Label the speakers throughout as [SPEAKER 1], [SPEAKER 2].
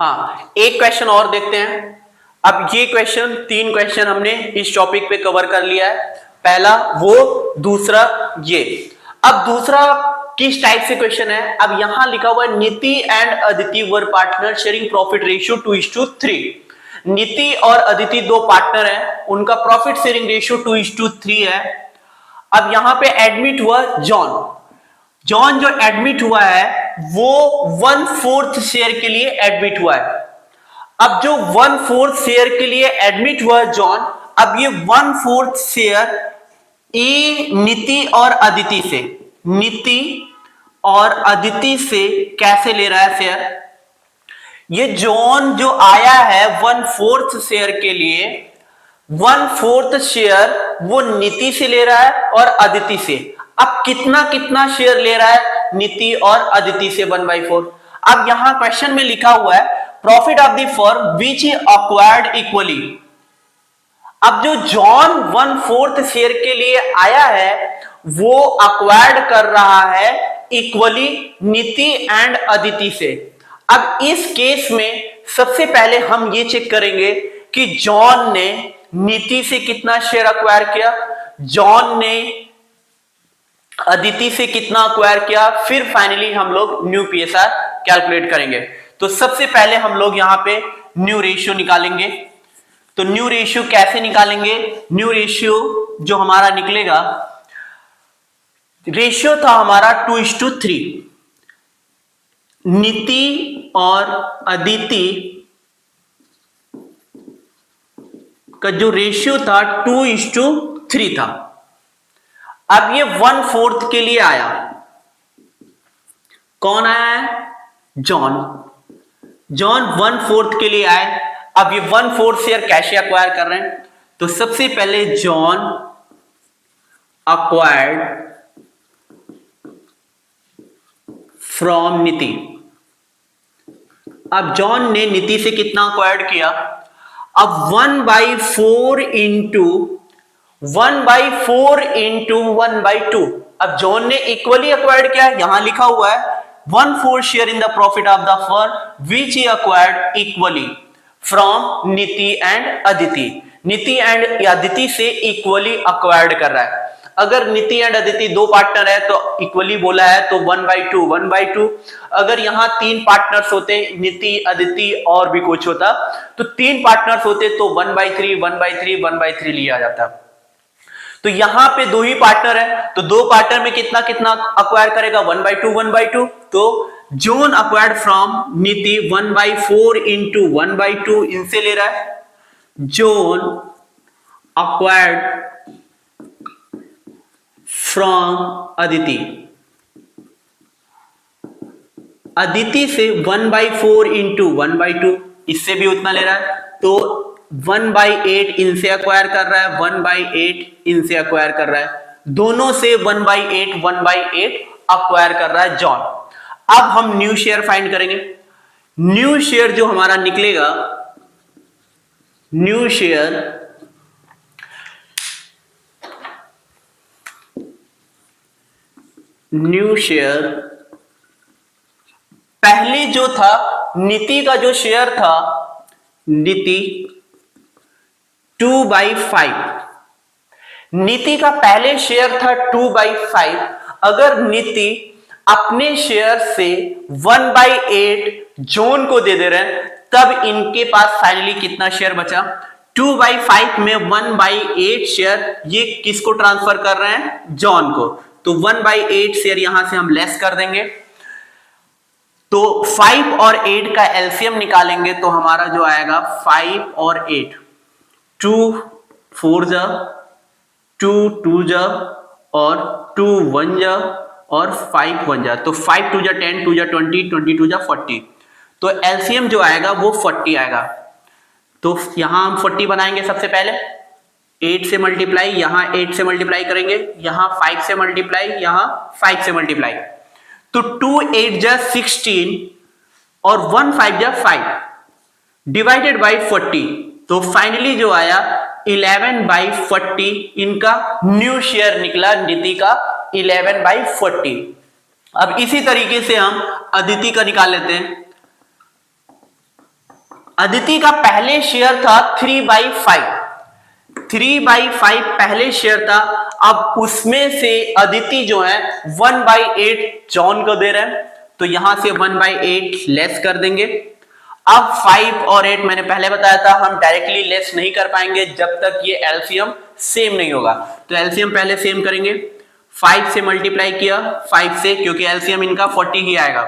[SPEAKER 1] हाँ, एक क्वेश्चन और देखते हैं। अब ये क्वेश्चन, 3 क्वेश्चन हमने इस टॉपिक पे कवर कर लिया है। पहला वो, दूसरा ये। अब दूसरा किस टाइप से क्वेश्चन है? अब यहां लिखा हुआ है नीति and Aditi were partner sharing profit ratio 2:3। नीति और अदिति दो पार्टनर हैं, उनका प्रॉफिट शेयरिंग रेशियो 2:3 है। अब यहां पे एडमिट हुआ जॉन जो एडमिट हुआ है वो 1/4 शेयर के लिए एडमिट हुआ है। अब जो 1/4 शेयर के लिए एडमिट हुआ जॉन, अब ये 1/4 शेयर नीति और अदिति से कैसे ले रहा है शेयर? ये जॉन जो आया है 1/4 शेयर के लिए, 1/4 शेयर वो नीति से ले रहा है और अदिति से। अब कितना कितना शेयर ले रहा है नीति और अदिति से? 1/4। अब यहां क्वेश्चन में लिखा हुआ है profit of the firm which acquired equally. अब जो जॉन 1/4 शेयर के लिए आया है वो अक्वायर्ड कर रहा है इक्वली नीति एंड अदिति से। अब इस केस में सबसे पहले हम ये चेक करेंगे कि जॉन ने नीति से कितना शेयर अक्वायर किया, जॉन ने अदिति से कितना अक्वायर किया, फिर फाइनली हम लोग न्यू पीएसआर कैलकुलेट करेंगे। तो सबसे पहले हम लोग यहां पे न्यू रेशियो निकालेंगे। तो न्यू रेशियो कैसे निकालेंगे? न्यू रेशियो जो हमारा निकलेगा, रेशियो था हमारा 2:3। नीति और अदिति का जो रेशियो था 2:3 था। अब ये 1/4 के लिए आया, कौन आया है? जॉन 1/4 के लिए आए। अब ये 1/4 शेयर कैसे अक्वायर कर रहे हैं? तो सबसे पहले जॉन अक्वायर्ड फ्रॉम नीति। अब जॉन ने नीति से कितना अक्वायर्ड किया? अब 1/4 इंटू 1/2। अब जॉन ने इक्वली अक्वायर्ड किया, यहां लिखा हुआ है 1/4 share in the profit of the firm which he acquired equally from नीति एंड अदिति। नीति एंड अदिति से इक्वली अक्वायर्ड कर रहा है। अगर नीति एंड अदिति दो पार्टनर है तो इक्वली बोला है तो 1/2। अगर यहां 3 पार्टनर्स होते, नीति अदिति और भी कुछ होता, तो 3 पार्टनर्स होते तो 1/3 लिया जाता। तो यहां पे 2 ही पार्टनर है, तो 2 पार्टनर में कितना कितना अक्वायर करेगा? 1/2। तो जॉन अक्वायर्ड फ्रॉम नीति 1/4 इंटू 1/2 इनसे ले रहा है। जॉन अक्वायर्ड फ्रॉम अदिति से 1/4 इंटू 1/2, इससे भी उतना ले रहा है। तो 1/8 इनसे अक्वायर कर रहा है, 1/8 इनसे अक्वायर कर रहा है, दोनों से 1/8 अक्वायर कर रहा है जॉन। अब हम न्यू शेयर फाइंड करेंगे। न्यू शेयर जो हमारा निकलेगा, न्यू शेयर पहले जो था नीति का जो शेयर था, नीति 2/5, नीति का पहले शेयर था 2/5। अगर नीति अपने शेयर से 1/8 जॉन को दे रहे हैं, तब इनके पास फाइनली कितना शेयर बचा? 2/5 में 1/8 शेयर ये किसको ट्रांसफर कर रहे हैं? जॉन को। तो 1/8 शेयर यहां से हम लेस कर देंगे। तो 5 और 8 का एलसीएम निकालेंगे तो हमारा जो आएगा 5 और 8, 2 4 जा, 2 2 जा और 2 1 जा और 5 1 जा। तो 5 2 जा 10, 2 जा 20, 22 जा 40। तो एलसीएम जो आएगा वो 40 आएगा। तो यहां हम 40 बनाएंगे। सबसे पहले 8 से मल्टीप्लाई, यहां 8 से मल्टीप्लाई करेंगे, यहां 5 से मल्टीप्लाई, यहां 5 से मल्टीप्लाई। तो 2 8 जा 16 और 1 5 जा 5 डिवाइडेड बाई 40। तो फाइनली जो आया 11/40 इनका न्यू शेयर निकला, नीति का 11/40। अब इसी तरीके से हम अदिति का निकाल लेते हैं। अदिति का पहले शेयर था 3/5, 3/5 पहले शेयर था। अब उसमें से अदिति जो है 1/8 जॉन को दे रहे हैं, तो यहां से 1/8 लेस कर देंगे। अब 5 और 8 मैंने पहले बताया था हम डायरेक्टली लेस नहीं कर पाएंगे जब तक ये एलसीएम सेम नहीं होगा। तो एलसीएम पहले सेम करेंगे, 5 से मल्टीप्लाई किया 5 से, क्योंकि एलसीएम इनका 40 ही आएगा,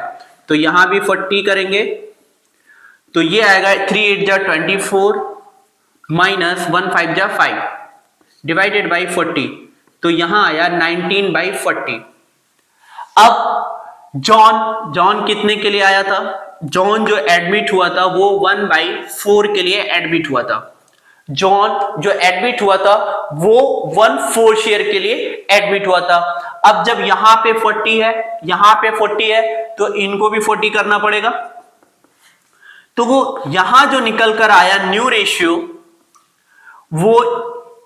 [SPEAKER 1] तो यहां भी 40 करेंगे, तो ये आएगा 3 8 जा 24 माइनस 1 5 जा 5 डिवाइडेड बाई 40, तो यहां आया 19/40। अब जॉन कितने के लिए आया था? जॉन जो एडमिट हुआ था वो 1/4 के लिए एडमिट हुआ था। जॉन जो एडमिट हुआ था वो 1/4 शेयर के लिए एडमिट हुआ था। अब जब यहां पे 40 है, यहां पे 40 है, तो इनको भी 40 करना पड़ेगा। तो वो यहां जो निकल कर आया न्यू रेशियो वो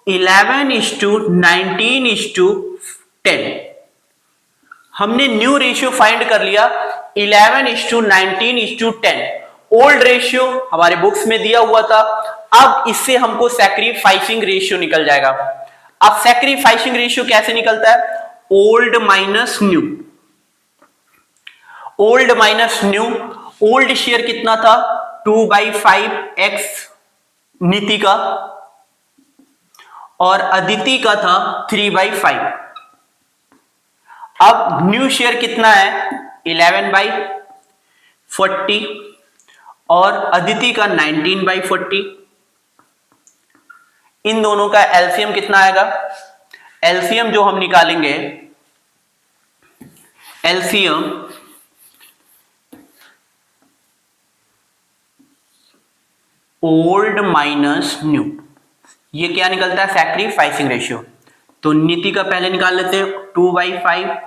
[SPEAKER 1] 11:19:10। हमने न्यू रेशियो फाइंड कर लिया 11:19:10। ओल्ड रेशियो हमारे बुक्स में दिया हुआ था, अब इससे हमको सैक्रिफाइसिंग रेशियो निकल जाएगा। अब सैक्रिफाइसिंग रेशियो कैसे निकलता है? Old minus new, old minus new. Old share कितना था? 2/5 x नीति का, और अदिति का था 3/5। अब न्यू शेयर कितना है? 11/40 और अदिति का 19/40। इन दोनों का एलसीएम कितना आएगा? एलसीएम जो हम निकालेंगे, एलसीएम ओल्ड माइनस न्यू, ये क्या निकलता है? Sacrificing ratio. तो नीति का पहले निकाल लेते हैं 2/5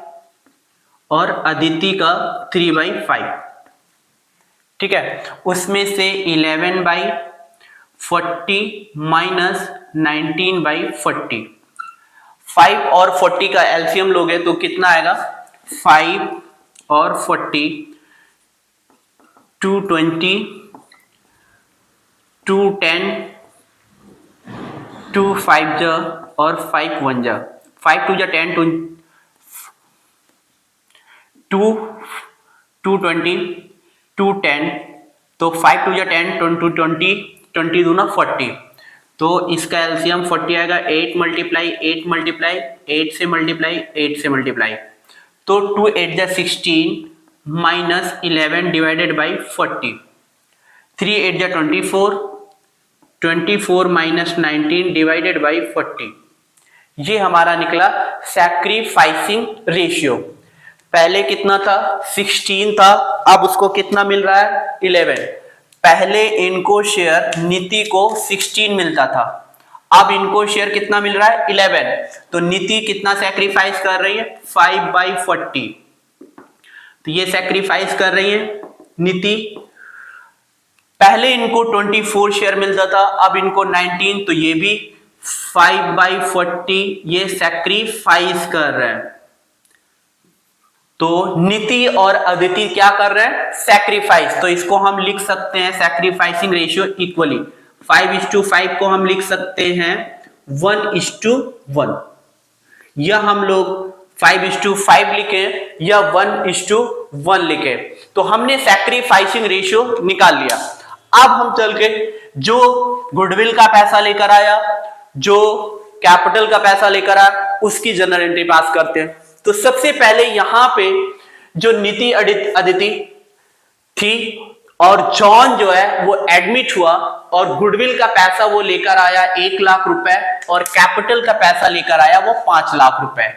[SPEAKER 1] और अदिति का 3/5, ठीक है। उसमें से 11/40 माइनस 19/40, 5 और 40 का एलसीएम लोगे तो कितना आएगा? 5 और 40 220 210 2 5 जा और 5 1 जा, 5 2 जा 10 2 220 210, तो 5 2 जा 10 20 20 दूना 40, तो इसका एलसीएम 40 आएगा। 8 मल्टीप्लाई 8 मल्टीप्लाई 8 से मल्टीप्लाई 8 से मल्टीप्लाई, तो 2 8 जा 16 माइनस 11 डिवाइडेड बाई 40, 3 8 जा 24 24 माइनस 19 डिवाइडेड बाई 40। ये हमारा निकला सैक्रिफाइसिंग रेशियो। पहले कितना था? 16 था, अब उसको कितना मिल रहा है? 11। पहले इनको शेयर नीति को 16 मिलता था, अब इनको शेयर कितना मिल रहा है? 11। तो नीति कितना सैक्रिफाइस कर रही है? 5/40। तो ये सैक्रिफाइस कर रही है नीति। पहले इनको 24 शेयर मिलता था, अब इनको 19, तो ये भी 5/40 ये सैक्रिफाइस कर रहे हैं। तो नीति और अदिति क्या कर रहे हैं? सैक्रिफाइस। तो इसको हम लिख सकते हैं सैक्रिफाइसिंग रेशियो इक्वली 5:5 को हम लिख सकते हैं 1:1, या हम लोग 5:5 लिखे या 1:1 लिखे। तो हमने सैक्रिफाइसिंग रेशियो निकाल लिया। अब हम चल के जो गुडविल का पैसा लेकर आया, जो कैपिटल का पैसा लेकर आया, उसकी जनरल एंट्री पास करते हैं। तो सबसे पहले यहां पे जो नीति अदिति थी और जॉन जो है वो एडमिट हुआ और गुडविल का पैसा वो लेकर आया 1 लाख रुपए और कैपिटल का पैसा लेकर आया वो 5 लाख रुपए।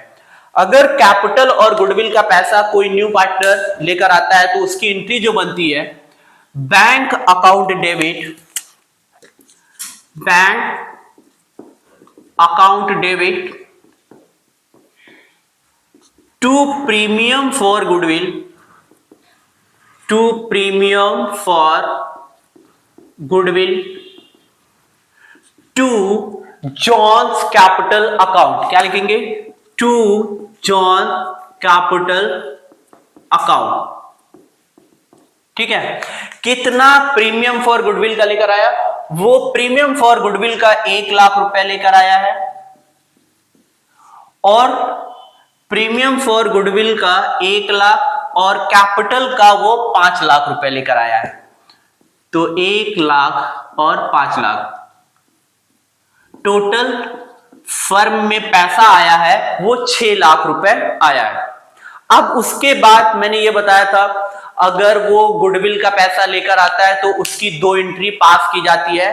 [SPEAKER 1] अगर कैपिटल और गुडविल का पैसा कोई न्यू पार्टनर लेकर आता है तो उसकी एंट्री जो बनती है bank account debit, bank account debit to premium for goodwill, to premium for goodwill to John's capital account. क्या लिखेंगे? To John capital account. ठीक है। कितना प्रीमियम फॉर गुडविल का लेकर आया? वो प्रीमियम फॉर गुडविल का 1 लाख रुपए लेकर आया है और प्रीमियम फॉर गुडविल का 1 लाख और कैपिटल का वो 5 लाख रुपए लेकर आया है। तो 1 लाख और 5 लाख टोटल फर्म में पैसा आया है वो 6 लाख रुपए आया है। अब उसके बाद मैंने ये बताया था अगर वो गुडविल का पैसा लेकर आता है तो उसकी 2 एंट्री पास की जाती है।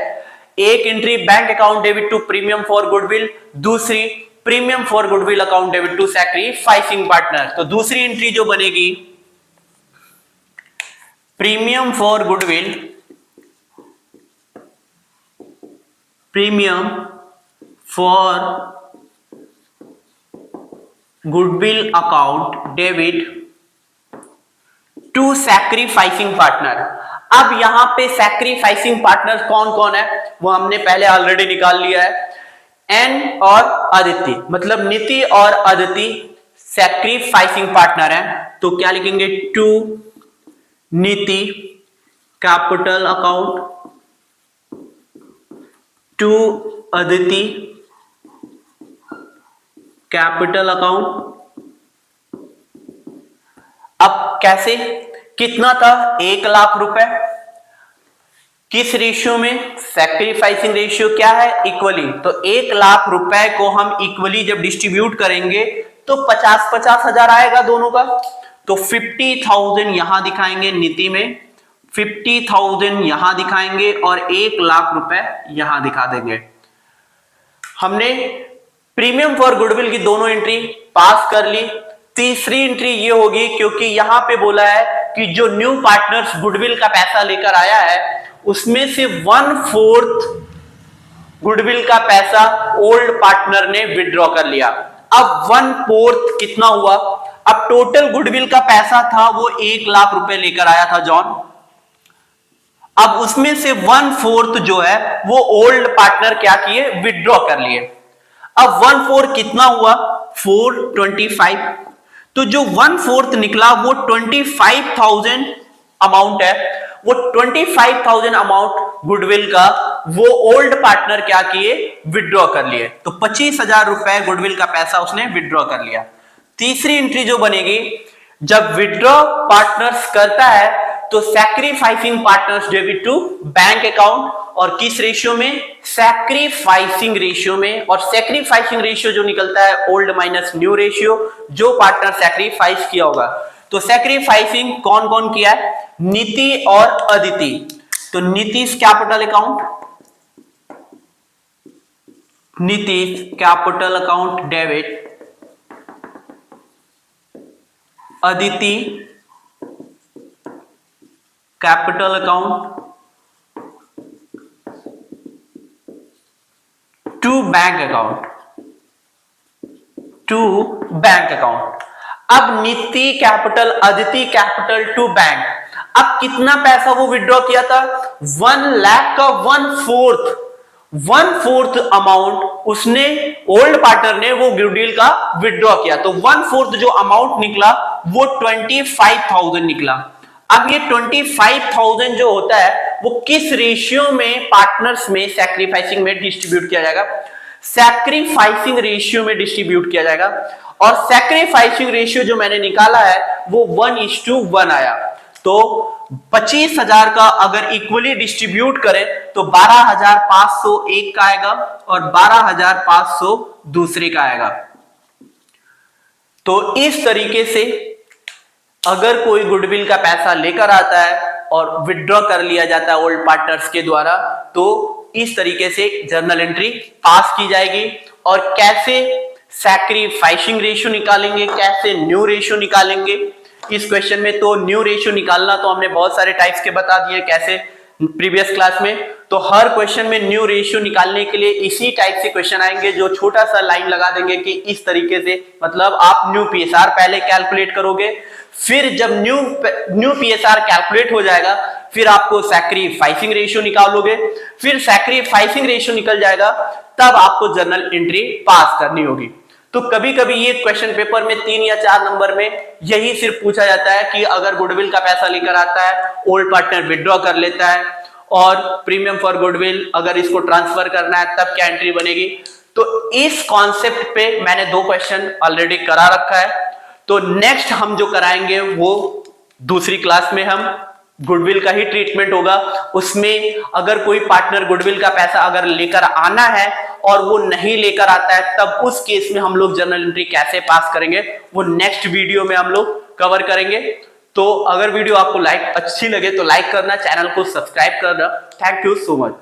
[SPEAKER 1] एक entry bank account debit to premium for goodwill, दूसरी premium for goodwill account debit to sacrificing partner. तो दूसरी एंट्री जो बनेगी premium for goodwill, premium for goodwill account debit to sacrificing partner. अब यहां पे सैक्रिफाइसिंग पार्टनर कौन कौन है वो हमने पहले ऑलरेडी निकाल लिया है। एन और अदिति, मतलब नीति और अदिति सैक्रिफाइसिंग पार्टनर है। तो क्या लिखेंगे? To Niti capital account, to Aditi capital account. अब कैसे? कितना था? 1 लाख रुपए। किस रेशियो में? सैक्रिफाइसिंग रेशियो क्या है? इक्वली। तो 1 लाख रुपए को हम इक्वली जब डिस्ट्रीब्यूट करेंगे तो 50-50 हजार आएगा दोनों का। तो 50,000 यहां दिखाएंगे नीति में, 50,000 यहां दिखाएंगे और 1 लाख रुपए यहां दिखा देंगे। हमने प्रीमियम फॉर गुडविल की दोनों एंट्री पास कर ली। तीसरी एंट्री ये होगी क्योंकि यहां पे बोला है कि जो न्यू पार्टनर्स गुडविल का पैसा लेकर आया है उसमें से 1/4 गुडविल का पैसा ओल्ड पार्टनर ने विड्रॉ कर लिया। अब 1/4 कितना हुआ? अब टोटल गुडविल का पैसा था वो 1 लाख रुपए लेकर आया था जॉन। अब उसमें से 1/4 जो है वो ओल्ड पार्टनर क्या किए? विड्रॉ कर लिए। अब 1/4 कितना हुआ? 425। तो जो 1/4 निकला वो 25,000 अमाउंट है। वो 25,000 अमाउंट गुडविल का वो ओल्ड पार्टनर क्या किए? विड्रॉ कर लिए। तो 25,000 रुपए गुडविल का पैसा उसने विड्रॉ कर लिया। तीसरी एंट्री जो बनेगी, जब विड्रॉ पार्टनर्स करता है तो sacrificing partners debit to bank account, और किस रेशियो में? सैक्रिफाइसिंग रेशियो में। और सैक्रिफाइसिंग रेशियो जो निकलता है ओल्ड माइनस न्यू रेशियो, जो पार्टनर सैक्रिफाइस किया होगा। तो सैक्रिफाइसिंग कौन कौन किया है? नीति और अदिति। तो Nitish capital account, Nitish capital account debit, Aditi capital account to bank account, to bank account. अब Niti capital, Aditi capital to bank. अब कितना पैसा वो विड्रॉ किया था? 1 लाख का 1/4 अमाउंट उसने ओल्ड पार्टनर ने वो गुडविल का विड्रॉ किया। तो 1/4 जो अमाउंट निकला वो 25,000 निकला। अब ये 25,000 जो होता है वो किस रेशियो में पार्टनर्स में सैक्रिफाइसिंग में डिस्ट्रीब्यूट किया जाएगा? सैक्रिफाइसिंग रेशियो में डिस्ट्रीब्यूट किया जाएगा। और सैक्रिफाइसिंग रेशियो जो मैंने निकाला है वो 1:1 आया। तो 25,000 का अगर इक्वली डिस्ट्रीब्यूट करें तो 12,500 एक का आएगा और 12,500 दूसरे का आएगा। तो इस तरीके से अगर कोई गुडविल का पैसा लेकर आता है और विड्रॉ कर लिया जाता है ओल्ड पार्टनर्स के द्वारा, तो इस तरीके से जर्नल एंट्री पास की जाएगी। और कैसे सैक्रिफाइसिंग रेशियो निकालेंगे, कैसे न्यू रेशियो निकालेंगे इस क्वेश्चन में। तो न्यू रेशियो निकालना तो हमने बहुत सारे टाइप्स के बता दिए कैसे प्रीवियस क्लास में। तो हर क्वेश्चन में न्यू रेशियो निकालने के लिए इसी टाइप से क्वेश्चन आएंगे जो छोटा सा लाइन लगा देंगे कि इस तरीके से, मतलब आप न्यू पीएसआर पहले कैलकुलेट करोगे, फिर जब न्यू पीएसआर कैलकुलेट हो जाएगा फिर आपको सैक्रिफाइसिंग रेशियो निकालोगे, फिर सैक्रिफाइसिंग रेशियो निकल जाएगा तब आपको जर्नल एंट्री पास करनी होगी। तो कभी कभी ये क्वेश्चन पेपर में 3 या 4 नंबर में यही सिर्फ पूछा जाता है कि अगर गुडविल का पैसा लेकर आता है, ओल्ड पार्टनर विड्रॉ कर लेता है और प्रीमियम फॉर गुडविल अगर इसको ट्रांसफर करना है तब क्या एंट्री बनेगी। तो इस कॉन्सेप्ट पे मैंने 2 क्वेश्चन ऑलरेडी करा रखा है। तो नेक्स्ट हम जो कराएंगे वो दूसरी क्लास में हम गुडविल का ही ट्रीटमेंट होगा। उसमें अगर कोई पार्टनर गुडविल का पैसा अगर लेकर आना है और वो नहीं लेकर आता है तब उस केस में हम लोग जर्नल एंट्री कैसे पास करेंगे वो नेक्स्ट वीडियो में हम लोग कवर करेंगे। तो अगर वीडियो आपको अच्छी लगे तो लाइक करना, चैनल को सब्सक्राइब करना। Thank you so much.